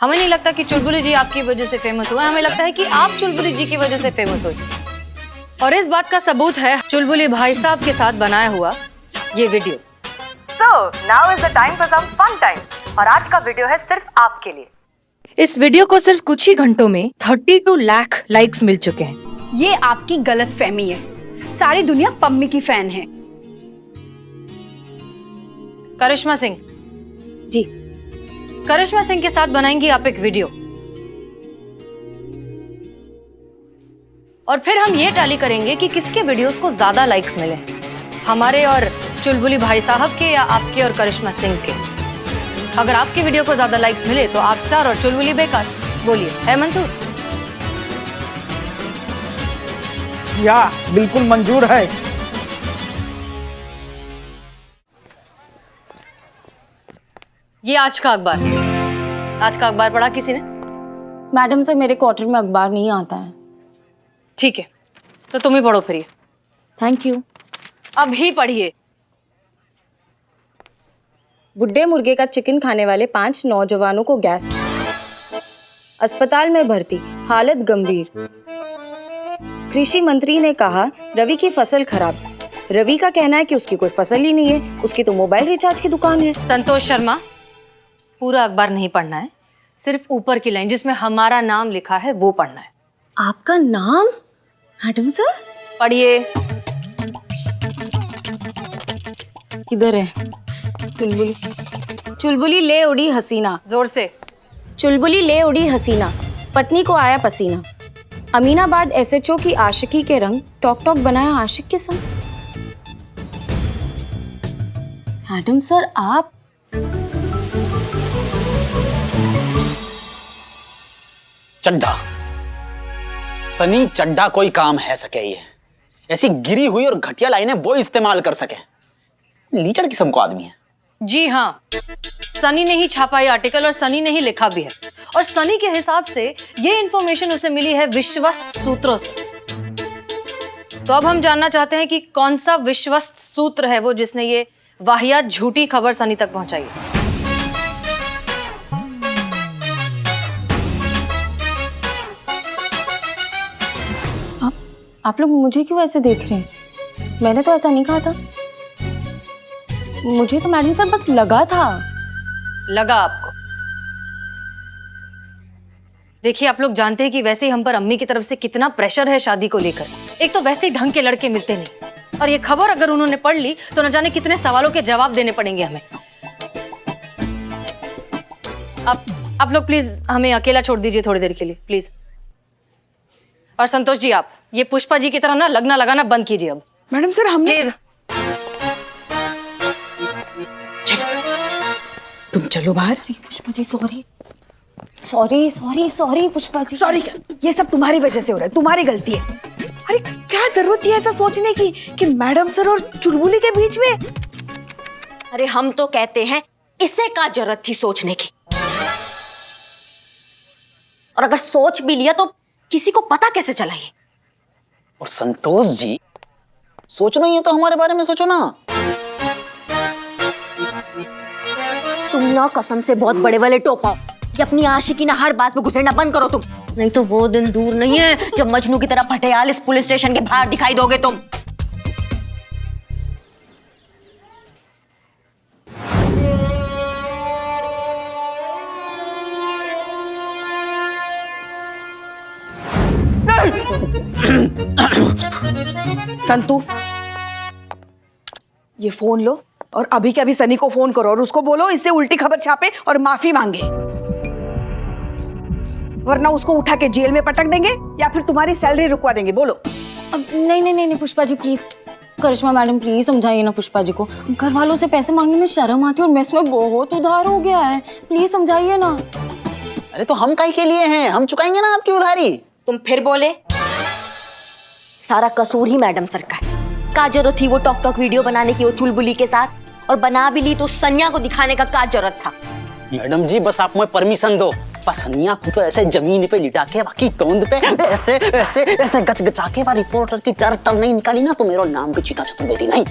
हमें नहीं लगता कि चुलबुली जी आपकी वजह से फेमस हुआ, हमें लगता है कि आप चुलबुली जी की वजह से फेमस हुई। और इस बात का सबूत है चुलबुली भाई साहब के साथ बनाया हुआ ये video. So now is the time for some fun time। और आज का वीडियो है सिर्फ आपके लिए। इस वीडियो को सिर्फ कुछ ही घंटों में 32 लाख लाइक्स मिल चुके हैं। ये आपकी गलतफहमी है, सारी दुनिया पम्मी की फैन है। करिश्मा सिंह जी, करिश्मा सिंह के साथ बनाएंगी आप एक वीडियो और फिर हम ये टैली करेंगे कि किसके वीडियोस को ज्यादा लाइक्स मिले, हमारे और चुलबुली भाई साहब के या आपके और करिश्मा सिंह के। अगर आपके वीडियो को ज्यादा लाइक्स मिले तो आप स्टार और चुलबुली बेकार। बोलिए, है मंजूर? या बिल्कुल मंजूर है। ये आज का अखबार, आज का अखबार पढ़ा किसी ने? मैडम से मेरे क्वार्टर में अखबार नहीं आता है। ठीक है, तो तुम ही पढ़ो फिर। Thank you. अभी पढ़िए। बुड्ढे मुर्गे का चिकन खाने वाले 5 नौजवानों को गैस, अस्पताल में भर्ती, हालत गंभीर। कृषि मंत्री ने कहा रवि की फसल खराब। रवि का कहना है कि उसकी कोई फसल ही नहीं है, उसकी तो मोबाइल रिचार्ज की दुकान है। संतोष शर्मा, पूरा अखबार नहीं पढ़ना है, सिर्फ ऊपर की लाइन जिसमें हमारा नाम लिखा है वो पढ़ना है। आपका नाम? मैडम सर पढ़िए। किधर है? चुलबुली। चुलबुली ले उड़ी हसीना। जोर से। चुलबुली ले उड़ी हसीना, पत्नी को आया पसीना। अमीनाबाद एसएचओ की आशिकी के रंग, टॉक टॉक बनाया आशिक के संग। मैडम सर आप? चड्ढा, सनी चड्ढा कोई काम है सके ये, ऐसी गिरी हुई और घटिया लाइनें वो इस्तेमाल कर सके। लीचड़ किस्म को आदमी है। जी हाँ, सनी ने ही छापा ये आर्टिकल और सनी ने ही लिखा भी है। और सनी के हिसाब से ये इंफॉर्मेशन उसे मिली है विश्वस्त सूत्रों से। तो अब हम जानना चाहते हैं कि कौन सा विश्वस्त सूत्र है वो जिसने ये वाहियात झूठी खबर सनी तक पहुंचाई है। आप लोग मुझे क्यों ऐसे देख रहे हैं? मैंने तो ऐसा नहीं कहा था। मुझे तो मैडम सर बस लगा था। लगा आपको? देखिए, आप लोग जानते हैं कि वैसे ही हम पर अम्मी की तरफ से कितना प्रेशर है शादी को लेकर। एक तो वैसे ही ढंग के लड़के मिलते नहीं, और ये खबर अगर उन्होंने पढ़ ली तो न जाने कितने सवालों के जवाब देने पड़ेंगे हमें। आप लोग प्लीज हमें अकेला छोड़ दीजिए थोड़ी देर के लिए, प्लीज। और संतोष जी, आप ये पुष्पा जी की तरह ना लगना लगाना बंद कीजिए अब। मैडम सर हमने प्लीज तुम चलो बाहर। Pushpa ji sorry sorry sorry sorry Pushpa ji. Sorry, ये सब तुम्हारी वजह से हो रहा है, तुम्हारी गलती है। अरे क्या जरूरत थी ऐसा सोचने की कि मैडम सर और चुलबुली के बीच में? अरे हम तो कहते हैं इसे क्या जरूरत थी सोचने की। और अगर सोच भी लिया तो किसी को पता कैसे चला ये? और संतोष जी, सोचना ही है तो हमारे बारे में सोचो ना। तुम ना कसम से बहुत बड़े वाले टोपा हो कि अपनी आशिकी ना हर बात में घुसेड़ना बंद करो तुम, नहीं तो वो दिन दूर नहीं है जब मजनू की तरह भटियाल इस पुलिस स्टेशन के बाहर दिखाई दोगे तुम। संतू, ये फोन लो और अभी के अभी सनी को फोन करो और उसको बोलो इससे उल्टी खबर छापे और माफी मांगे, वरना उसको उठा के जेल में पटक देंगे या फिर तुम्हारी सैलरी रुकवा देंगे। बोलो। अब नहीं Pushpa ji please. Karishma madam please समझाइए ना पुष्पा जी को। घर वालों से पैसे मांगने में शर्म आती है और मेस में बहुत उधार हो गया है, प्लीज समझाइए ना। अरे तो हम काहे के लिए हैं, हम चुकाएंगे ना आपकी उधारी। तुम फिर बोले? सारा कसूर ही मैडम सर का है। क्या जरूरत थी वो टॉक टॉक वीडियो बनाने की वो चुलबुली के साथ? और बना भी ली तो सनिया को दिखाने का क्या जरूरत था? मैडम जी बस आप मुझे परमिशन दो। बस सनिया को तो ऐसे जमीन पे लिटा के बाकी तोंद पे ऐसे ऐसे ऐसे गचगचा के रिपोर्टर की टर नहीं निकाली ना तो मेरा नाम भी चीता चतुर्वेदी नहीं।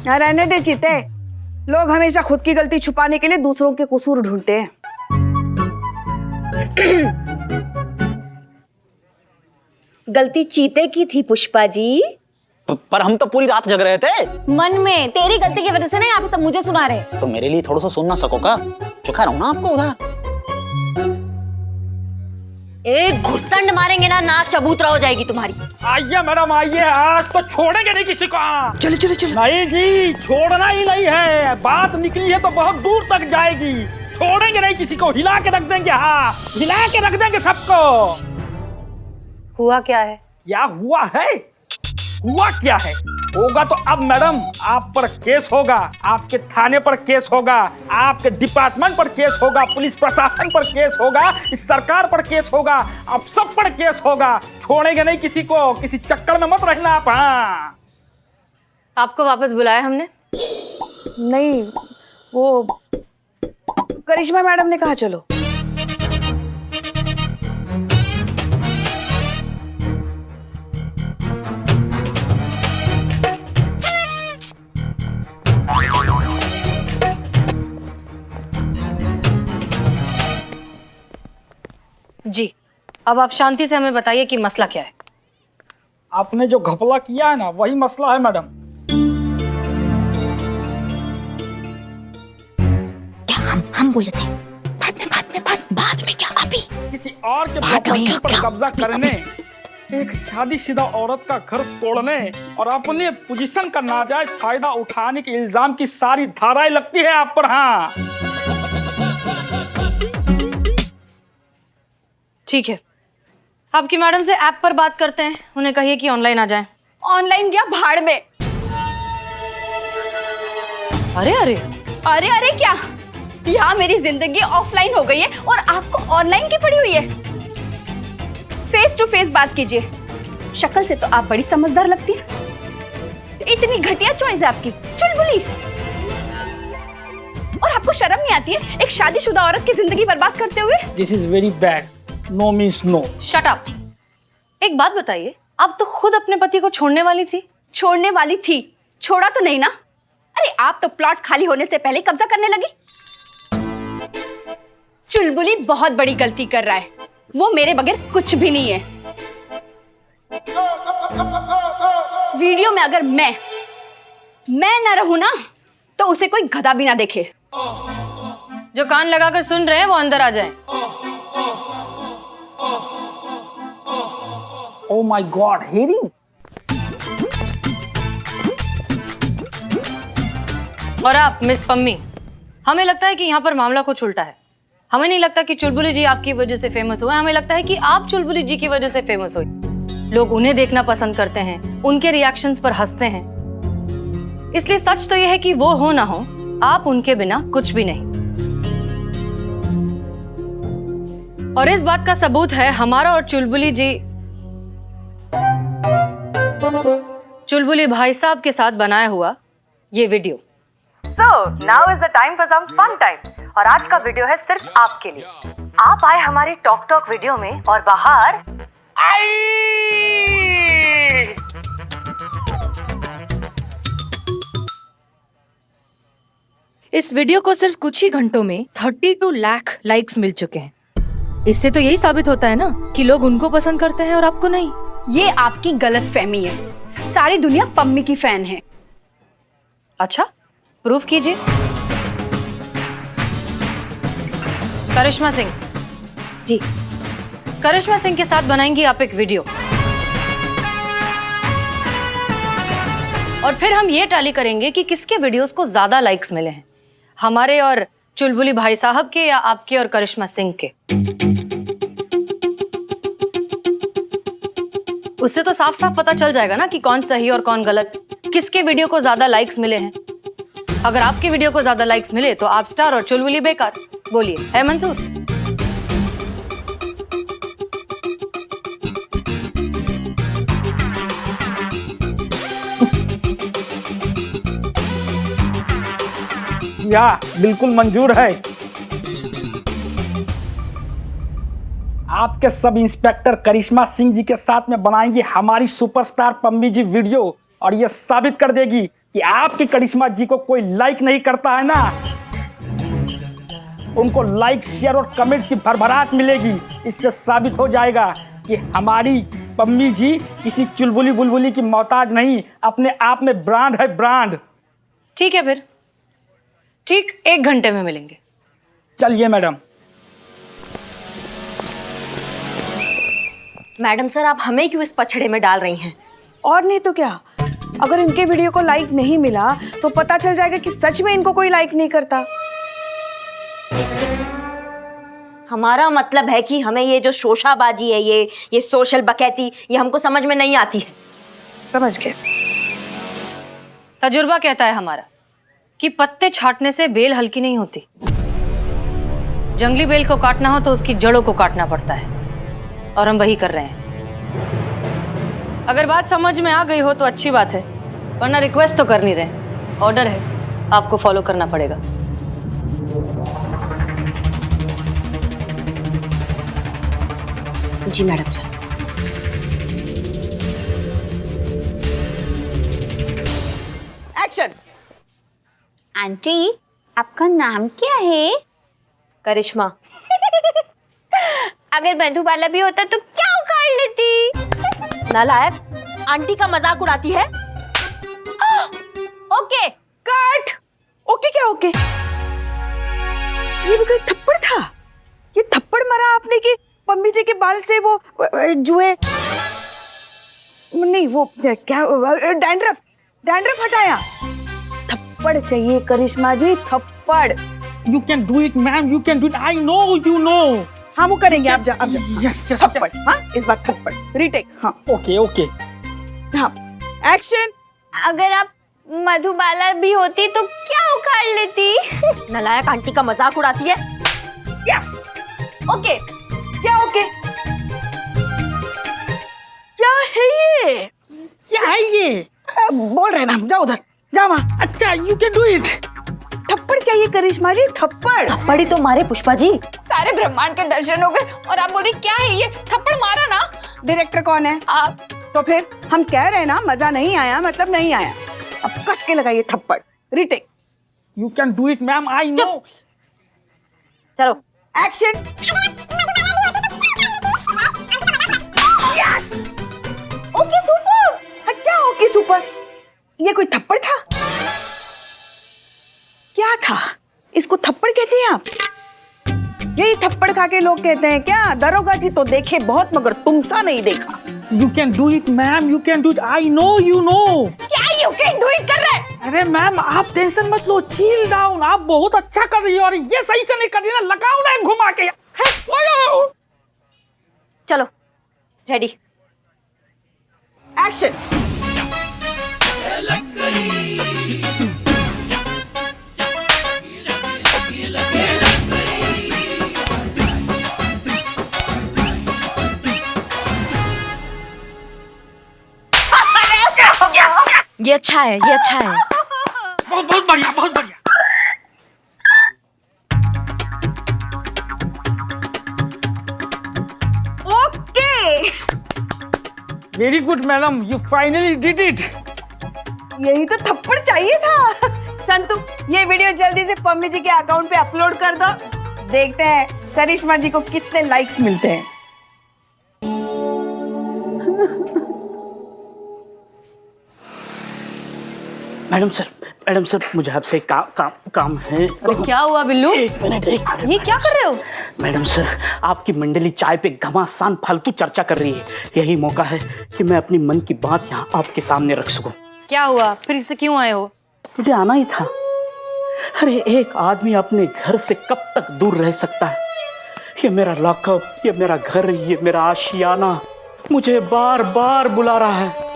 रहने दे चीते, लोग हमेशा खुद की गलती छुपाने के लिए दूसरों के कसूर ढूंढते हैं। गलती चीते की थी पुष्पा जी। पर हम तो पूरी रात जग रहे थे। मन में तेरी गलती की वजह से ना यहाँ पे सब मुझे सुना रहे। तो मेरे लिए थोड़ा सा सुन ना सको का? चुका रहूं ना आपको उधर। एक घुसंड मारेंगे ना, नाक चबूतरा हो जाएगी तुम्हारी। आइए मैडम आइए, आज तो छोड़ेंगे नहीं किसी को। चलो चलो चलो। नहीं जी, छोड़ना ही नहीं है। बात निकली है तो बहुत दूर तक जाएगी। छोड़ेंगे नहीं किसी को, हिला के रख देंगे। हाँ, हिला के रख देंगे सबको। हुआ क्या है? क्या हुआ है? हुआ क्या है? होगा तो अब मैडम आप पर केस होगा, आपके थाने पर केस होगा, आपके डिपार्टमेंट पर केस होगा, पुलिस प्रशासन पर केस होगा, इस सरकार पर केस होगा, अब सब पर केस होगा। छोड़ेंगे नहीं किसी को, किसी चक्कर में मत रहना आप। हाँ, आपको वापस बुलाया हमने? नहीं, वो करिश्मा मैडम ने कहा चलो। जी, अब आप शांति से हमें बताइए कि मसला क्या है। आपने जो घपला किया है ना, वही मसला है मैडम। हम बोले थे बाद में क्या अभी? किसी और के प्रॉपर्टी पर कब्जा करने, एक शादीशुदा औरत का घर तोड़ने और अपने पोजीशन का नाजायज फायदा उठाने के इल्जाम की सारी धाराएं लगती है आप पर। हाँ, ठीक है, आपकी मैडम से ऐप पर बात करते हैं, उन्हें कहिए कि ऑनलाइन आ जाएं। ऑनलाइन गया भाड़ में। अरे अरे अरे अरे क्या, यहाँ मेरी जिंदगी ऑफलाइन हो गई है और आपको ऑनलाइन की पड़ी हुई है। फेस टू फेस बात कीजिए। शक्ल से तो आप बड़ी समझदार लगती है। इतनी घटिया चॉइस है आपकी, चुलबुली। और आपको शर्म नहीं आती है एक शादीशुदा औरत की जिंदगी बर्बाद करते हुए? This is very bad. No means no. Shut up. एक बात बताइए, आप तो खुद अपने पति को छोड़ने वाली थी। छोड़ने वाली थी, छोड़ा तो नहीं ना। अरे आप तो प्लॉट खाली होने से पहले कब्जा करने लगी। चुलबुली बहुत बड़ी गलती कर रहा है, वो मेरे बगैर कुछ भी नहीं है। वीडियो में अगर मैं ना रहूं ना, तो उसे कोई गधा भी ना देखे। जो कान लगाकर सुन रहे हैं वो अंदर आ जाएं। Oh my God, hearing. और आप मिस पम्मी, हमें लगता है कि यहाँ पर मामला कुछ उल्टा है। हमें नहीं लगता कि चुलबुली जी आपकी वजह से फेमस हुए, हमें लगता है कि आप चुलबुली जी की वजह से फेमस हुई। लोग उन्हें देखना पसंद करते हैं, उनके रिएक्शंस पर हंसते हैं। इसलिए सच तो यह है कि वो हो ना हो, आप उनके बिना कुछ भी नहीं। और इस बात का सबूत है हमारा और चुलबुली भाई साहब के साथ बनाया हुआ ये video. So now is the time for some fun time। और आज का वीडियो है सिर्फ आपके लिए। आप आए हमारी टॉक वीडियो में और बाहर इस वीडियो को सिर्फ कुछ ही घंटों में 32 लाख लाइक्स मिल चुके हैं। इससे तो यही साबित होता है ना कि लोग उनको पसंद करते हैं और आपको नहीं। ये आपकी गलतफहमी है, सारी दुनिया पम्मी की फैन है। अच्छा, प्रूफ कीजिए। करिश्मा सिंह जी, करिश्मा सिंह के साथ बनाएंगी आप एक वीडियो और फिर हम ये टैली करेंगे कि किसके वीडियोस को ज्यादा लाइक्स मिले हैं, हमारे और चुलबुली भाई साहब के या आपके और करिश्मा सिंह के। उससे तो साफ साफ पता चल जाएगा ना कि कौन सही और कौन गलत, किसके वीडियो को ज्यादा लाइक्स मिले हैं। अगर आपके वीडियो को ज्यादा लाइक्स मिले तो आप स्टार और चुलबुली बेकार। बोलिए, है मंजूर? या बिल्कुल मंजूर है। आपके सब इंस्पेक्टर करिश्मा सिंह जी के साथ में बनाएंगी हमारी सुपरस्टार पम्मी जी वीडियो और ये साबित कर देगी कि आपकी करिश्मा जी को कोई लाइक नहीं करता है ना। उनको लाइक, शेयर और कमेंट्स की भरभराट मिलेगी। इससे साबित हो जाएगा कि हमारी पम्मी जी किसी चुलबुली बुलबुली की मोहताज नहीं, अपने आप में ब्रांड है, ब्रांड। ठीक है फिर, ठीक 1 घंटे में मिलेंगे। चलिए मैडम। मैडम सर, आप हमें क्यों इस पछड़े में डाल रही हैं? और नहीं तो क्या, अगर इनके वीडियो को लाइक नहीं मिला तो पता चल जाएगा कि सच में इनको कोई लाइक नहीं करता। हमारा मतलब है कि हमें ये जो शोशाबाजी है, ये सोशल बकैती, ये हमको समझ में नहीं आती है। समझ गए। तजुर्बा कहता है हमारा कि पत्ते छाटने से बेल हल्की नहीं होती। जंगली बेल को काटना हो तो उसकी जड़ों को काटना पड़ता है, और हम वही कर रहे हैं। अगर बात समझ में आ गई हो तो अच्छी बात है, वरना रिक्वेस्ट तो कर नहीं रहे, ऑर्डर है, आपको फॉलो करना पड़ेगा। जी मैडम सर। एक्शन। आंटी, आपका नाम क्या है? करिश्मा। अगर मधुबाला भी होता तो क्या उखाड़ लेती? नालायक, आंटी का मजाक उड़ाती है। Okay cut. ओके क्या ओके? ये भी कोई थप्पड़ था? ये थप्पड़ मारा आपने कि पम्मी जी के बाल से वो जुए नहीं, वो क्या, डैंड्रफ हटाया? थप्पड़ चाहिए करिश्मा जी, थप्पड़। You can do it ma'am, you can do it, I know, you know. हाँ वो करेंगे, आप जा। यस यस, थप्पड़। हाँ इस बार थप्पड़, रीटेक। हाँ ओके ओके। हाँ एक्शन। अगर आप मधुबाला भी होती तो क्या उखाड़ लेती? नालायक, आंटी का मजाक उड़ाती है। यस। ओके। क्या ओके? क्या है ये? क्या है ये? बोल रहे ना, जाओ उधर, जाओ वहाँ। अच्छा, यू कैन डू इट। थप्पड़ चाहिए करिश्मा जी, थप्पड़। थप्पड़ी तो मारे पुष्पा जी। सारे ब्रह्मांड के दर्शन हो गए और आप बोल रही क्या है ये? थप्पड़ मारा ना। डायरेक्टर कौन है? आप। तो फिर हम कह रहे हैं ना, मजा नहीं आया मतलब नहीं आया। अब कस के लगाइए थप्पड़, retake. You can do it ma'am, I know. चलो एक्शन। Okay super. हाँ, क्या ओके सुपर? ये कोई थप्पड़ था? क्या था? इसको थप्पड़ कहते हैं आप? यही थप्पड़ खा के लोग कहते हैं क्या, दरोगा जी तो देखे बहुत मगर तुमसा नहीं देखा। You can do it ma'am, you can do it, I know, you know. क्या यू कैन डू इट कर रहे हैं? अरे मैम, आप टेंशन मत लो, चिल डाउन, आप बहुत अच्छा कर रही हो। और ये सही से नहीं कर रही ना, लगाओ ना घुमा के। चलो रेडी। एक्शन। ये अच्छा है, ये अच्छा है। बहुत बहुत बढ़िया, बहुत बढ़िया। Okay. Very good madam, you finally did it. यही तो थप्पड़ चाहिए था। संतु, ये वीडियो जल्दी से पम्मी जी के अकाउंट पे अपलोड कर दो। देखते हैं करिश्मा जी को कितने लाइक्स मिलते हैं। मैडम सर, मुझे आपसे काम है। क्या हुआ बिल्लू? एक मिनट। ये क्या कर रहे हो? मैडम सर, आपकी मंडली चाय पे घमासान फालतू चर्चा कर रही है। यही मौका है कि मैं अपनी मन की बात यहाँ आपके सामने रख सकूं। क्या हुआ? फिर इससे क्यों आए हो? मुझे आना ही था। अरे एक आदमी अपने घर से कब तक दूर रह सकता है? ये मेरा लॉकअप, ये मेरा घर, ये मेरा आशियाना मुझे बार बार बुला रहा है।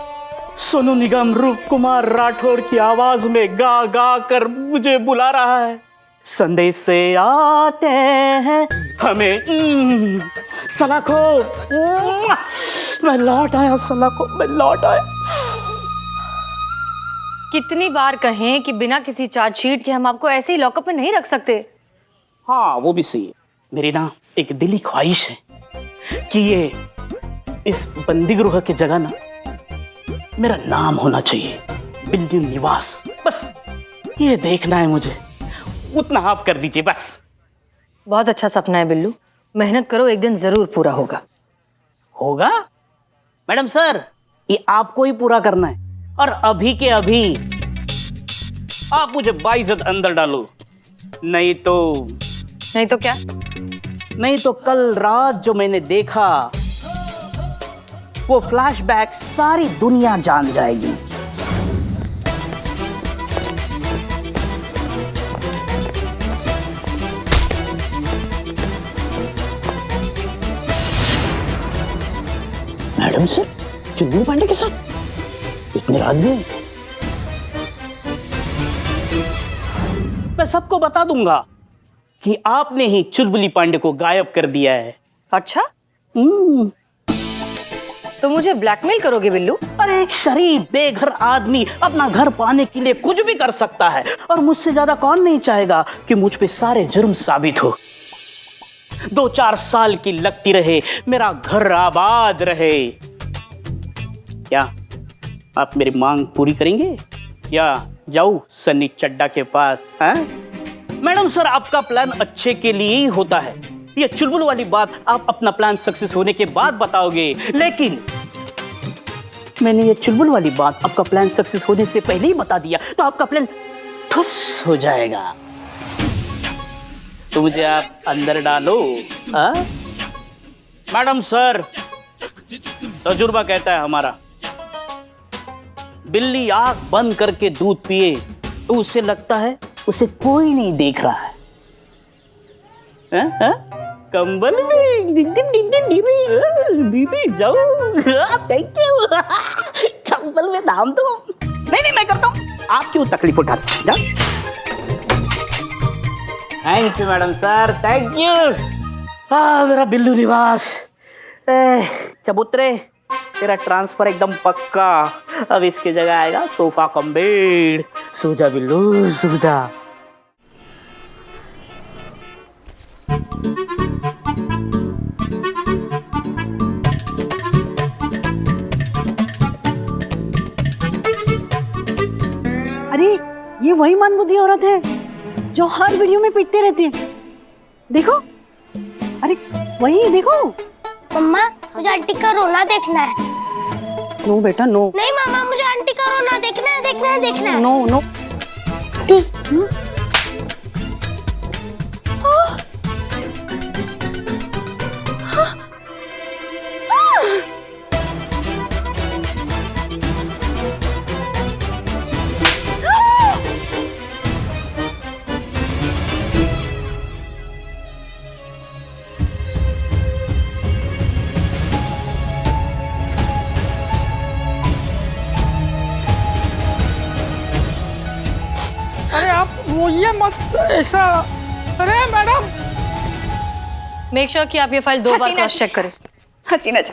सोनू निगम रूप कुमार राठौर की आवाज में गा गा कर मुझे बुला रहा है। संदेश से आते हैं हमें सलाखो, मैं लौट आया सलाखो, मैं लौट आया। कितनी बार कहें कि बिना किसी चार्जशीट के हम आपको ऐसे ही लॉकअप में नहीं रख सकते। हाँ वो भी सही है। मेरी ना एक दिली ख्वाहिश है कि ये इस बंदी गृह की जगह ना मेरा नाम होना चाहिए, बिल्डिंग निवास। बस ये देखना है मुझे, उतना आप कर दीजिए बस। बहुत अच्छा सपना है बिल्लू, मेहनत करो, एक दिन जरूर पूरा होगा। होगा? मैडम सर, ये आपको ही पूरा करना है, और अभी के अभी आप मुझे बाइज्जत अंदर डालो, नहीं तो क्या? नहीं तो कल रात जो मैंने देखा वो फ्लैशबैक सारी दुनिया जान जाएगी। मैडम सर, चुन्नू पांडे के साथ इतनी रात में? मैं सबको बता दूंगा कि आपने ही चुलबुली पांडे को गायब कर दिया है। अच्छा, तो मुझे ब्लैकमेल करोगे बिल्लू? अरे एक शरीफ बेघर आदमी अपना घर पाने के लिए कुछ भी कर सकता है, और मुझसे ज्यादा कौन नहीं चाहेगा कि मुझ पे सारे जुर्म साबित हो। 2-4 साल की लगती रहे, मेरा घर आबाद रहे। क्या आप मेरी मांग पूरी करेंगे या जाऊं सन्नी चड्डा के पास? मैडम सर, आपका प्लान अच्छे के लिए ही होता है। ये चुलबुल वाली बात आप अपना प्लान सक्सेस होने के बाद बताओगे, लेकिन मैंने ये चुलबुल वाली बात आपका प्लान सक्सेस होने से पहले ही बता दिया तो आपका प्लान ठुस हो जाएगा। तो मुझे आप अंदर डालो। मैडम सर, तजुर्बा कहता है हमारा, बिल्ली आंख बंद करके दूध पिए तो उसे लगता है उसे कोई नहीं देख रहा है। कंबल में दीदी जाओ, थैंक यू। कंबल में दाम दो। नहीं मैं करता हूँ, आप क्यों तकलीफ उठाते? जाओ। Thank you madam sir, thank you. मेरा बिल्लू निवास। चबूतरे, तेरा ट्रांसफर एकदम पक्का। अब इसकी जगह आएगा सोफा कम बेड। सो जा बिल्लू, सो जा। अरे ये वही मंदबुद्धि औरत है जो हर वीडियो में पीटते रहती है। देखो, अरे वही देखो। मम्मा, मुझे आंटी का रोना देखना है। नो बेटा नो। नहीं मम्मा, मुझे आंटी का रोना देखना है, देखना है, देखना है। No no. अरे आप रोइए मत ऐसा। अरे मैडम, मेक श्योर कि आप ये फाइल 2 बार हसीना क्रॉस जी। चेक करें। हसीना जी,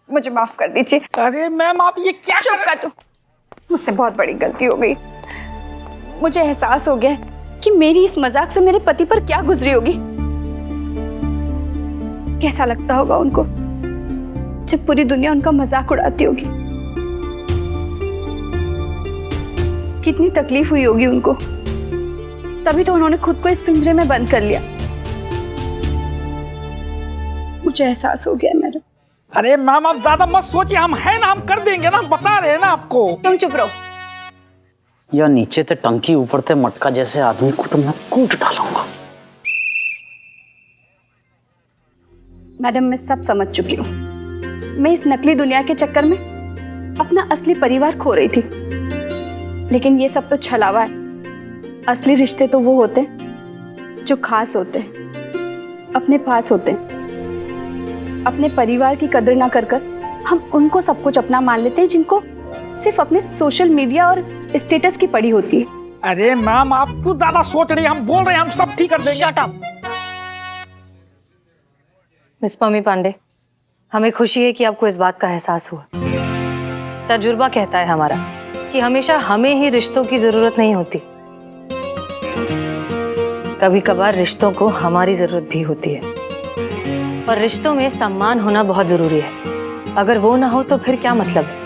मुझे माफ कर दीजिए। अरे मैम आप ये क्या चुप कर दो, मुझसे बहुत बड़ी गलती हो गई। मुझे एहसास हो गया कि मेरी इस मजाक से मेरे पति पर क्या गुजरी होगी। कैसा लगता होगा उनको जब पूरी दुनिया उनका मजाक उड़ाती होगी। कितनी तकलीफ हुई होगी उनको, तभी तो उन्होंने खुद को इस पिंजरे में बंद कर लिया। मुझे एहसास हो गया मैडम। अरे मैम आप ज्यादा मत सोचिए, हम हैं ना, हम कर देंगे ना, बता रहे हैं ना आपको। तुम चुप रहो। या नीचे ते टंकी ऊपर ते मटका जैसे आदमी को तो मैं कूट डालूंगा। मैडम मैं सब समझ चुकी हूँ। मैं इस नकली दुनिया के चक्कर में अपना असली परिवार खो रही थी, लेकिन ये सब तो छलावा है। असली रिश्ते तो वो होते हैं जो खास होते हैं, अपने पास होते हैं। अपने परिवार की कदर ना कर हम उनको सब कुछ अपना मान लेते हैं जिनको सिर्फ अपने सोशल मीडिया और स्टेटस की पड़ी होती है। अरे मैम आप क्यों ज्यादा सोच रही हैं, हम बोल रहे हैं, हम सब ठीक कर देंगे। Shut up. Miss Pammi Pandey, हमें खुशी है कि आपको इस बात का एहसास हुआ। तजुर्बा कहता है हमारा कि हमेशा हमें ही रिश्तों की जरूरत नहीं होती, कभी कभार रिश्तों को हमारी जरूरत भी होती है। और रिश्तों में सम्मान होना बहुत जरूरी है। अगर वो ना हो तो फिर क्या मतलब है।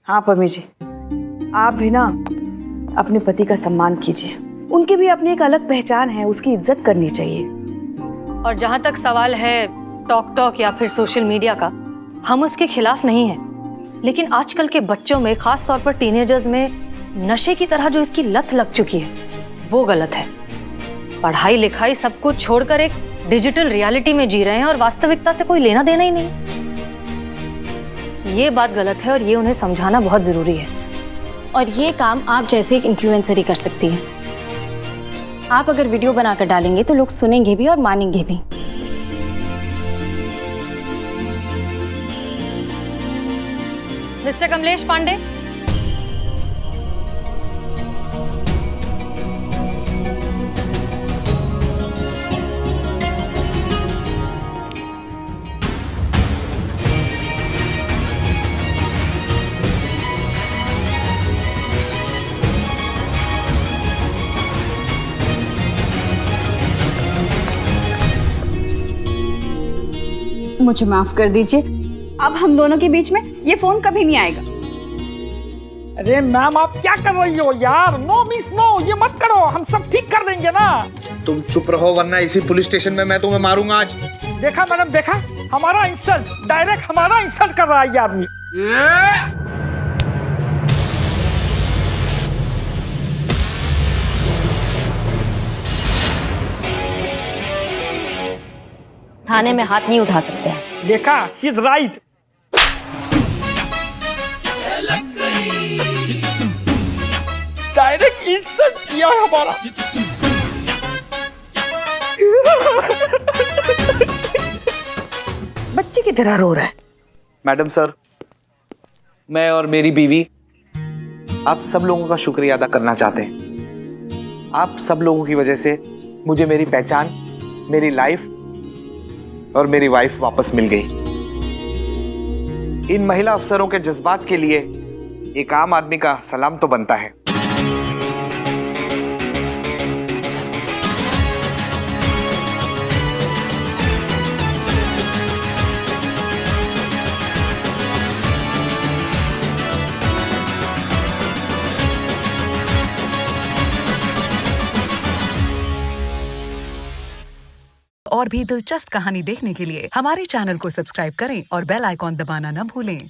हाँ पम्मी जी, आप भी ना अपने पति का सम्मान कीजिए। उनकी भी अपनी एक अलग पहचान है, उसकी इज्जत करनी चाहिए। और जहां तक सवाल है टॉक टॉक या फिर सोशल मीडिया का, हम उसके खिलाफ नहीं हैं, लेकिन आजकल के बच्चों में, खास तौर पर टीनेजर्स में नशे की तरह जो इसकी लत लग चुकी है वो गलत है। पढ़ाई लिखाई सब कुछ छोड़कर एक डिजिटल रियलिटी में जी रहे हैं और वास्तविकता से कोई लेना देना ही नहीं। ये बात गलत है और ये उन्हें समझाना बहुत जरूरी है। और ये काम आप जैसे एक इन्फ्लुएंसर ही कर सकती है। आप अगर वीडियो बनाकर डालेंगे तो लोग सुनेंगे भी और मानेंगे भी। मिस्टर कमलेश पांडे, मुझे माफ कर दीजिए, अब हम दोनों के बीच में ये फोन कभी नहीं आएगा। अरे मैम आप क्या कर रही हो यार? नो मिस नो, ये मत करो, हम सब ठीक कर देंगे ना। तुम चुप रहो वरना इसी पुलिस स्टेशन में मैं तुम्हें मारूंगा आज। देखा मैडम, देखा हमारा इंसल्ट, डायरेक्ट हमारा इंसल्ट कर रहा है ये आदमी। थाने में हाथ नहीं उठा सकते हैं। देखा, she is right. Direct insult किया है हमारा। बच्चे की तरह रो रहा है। मैडम सर, मैं और मेरी बीवी आप सब लोगों का शुक्रिया अदा करना चाहते हैं। आप सब लोगों की वजह से मुझे मेरी पहचान, मेरी लाइफ और मेरी वाइफ वापस मिल गई। इन महिला अफसरों के जज्बात के लिए एक आम आदमी का सलाम तो बनता है। और भी दिलचस्प कहानी देखने के लिए हमारे चैनल को सब्सक्राइब करें और बेल आइकॉन दबाना न भूलें।